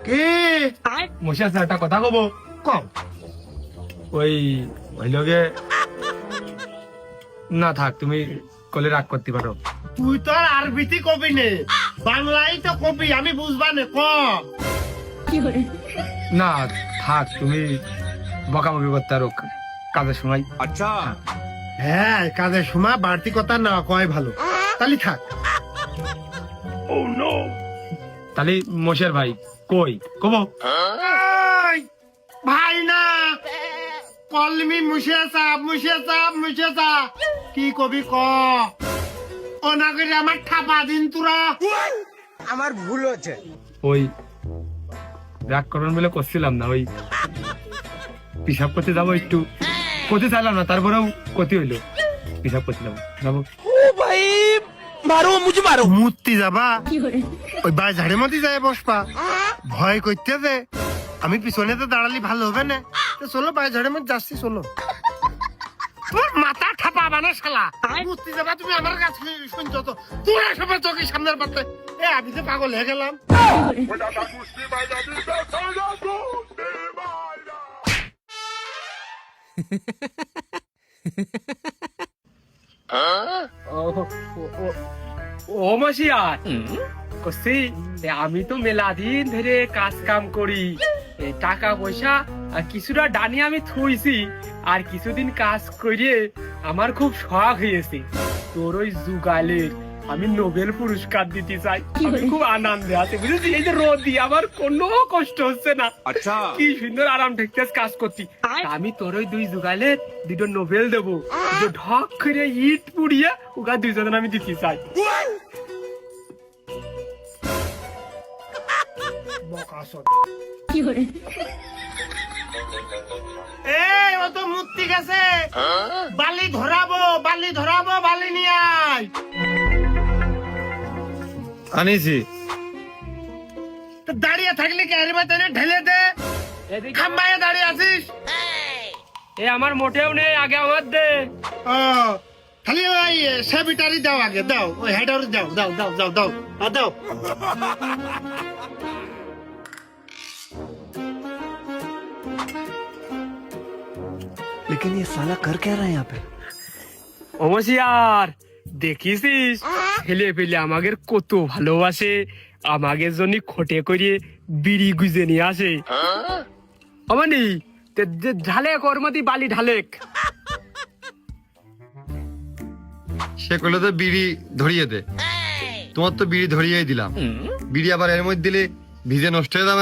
কি মশার সাথে একটা কথা কব কম ওই ওই লগে না থাক তুমি কলে রাগ করতে পারো তুই তো আর আরবিতে কবি নে বাংলাই তো কবি আমি বুঝবা নে ক না থাক তুমি বকাবকি করতে আরো কাজের সময় হ্যাঁ কাজের সময় বাড়তি কথা না কয় ভালো তাহলে থাক তাহলে মশার ভাই কই কব এই, ভাই না কলমি মুশে সাপ কি কবি ক ও না করে আমার ঠাপা দিন তোরা ওই রাগ করবেন বলে করছিলাম না ওই পিসাব করতে যাবো একটু করতে চাইলাম না তারপরেও ক্ষতি হইলো পিসাব করতে যাবো মূর্তি যাবা ওই বাই ঝাড়ের মধ্যে যায় বসপা ভয় করতে যে আমি পিছনে তো দাঁড়ালি ভালো হবে না তো চলো বাই ঝাড়ের মধ্যে যাচ্ছি চলো তোর মাথা ঠাপা বানা শালা মূর্তি যাবা তুমি আমার কাছে শুনছো তো তোরা সবার চোখের সামনের পাতে এ আমি তো পাগল হয়ে গেলাম ও মশিয়ার কসি আমি তো মেলা দিন ধরে কাজ কাম করি টাকা পয়সা আর কিছুটা ডানি আমি থইছি আর কিছুদিন কাজ করে আমার খুব শখ হয়েছে তোর ওই যুগালের আমি নোবেল পুরস্কার দিতে চাই আমি খুব আনন্দে আছি বুঝেছি এই যে রোদি আমার কোনো কষ্ট হচ্ছে না আচ্ছা কি সুন্দর আরাম ঠেকতে কাজ করছি আমি তোর ওই দুই যুগালের দুটো নোবেল দেবো যে ঢক করে ইট পুড়িয়ে ওগা দুইজন আমি দিতে চাই এই ও তো মূর্তি গেছে বালি ধরাবো বালি নিয়ে আয় আনিছি তো দাঁড়িয়ে থাকলে কি আরে ভাই তাই ঢেলে দে খাম্বায় দাঁড়িয়ে আছিস এ আমার মোটেও নেই আগে আমার দে ও খালি ওই সেবিটারি দাও আগে দাও ওই হেডার দাও দাও দাও দাও দাও দাও लेकिन ये साला कर क्या रहा है यहाँ पे অমসিয়ার দেখিসিস ছেলে পেলে আমাদের কত ভালোবাসে আমাদের জন্য খটে করে বিড়ি গুজে নিয়ে আসে অমানি ঢালে কর্মতি বালি ঢালেক সে করলে তো বিড়ি ধরিয়ে দে তোমার তো বিড়ি ধরিয়েই দিলাম বিড়ি আবার এর মধ্যে দিলে ভিজে নষ্ট হয়ে যাবে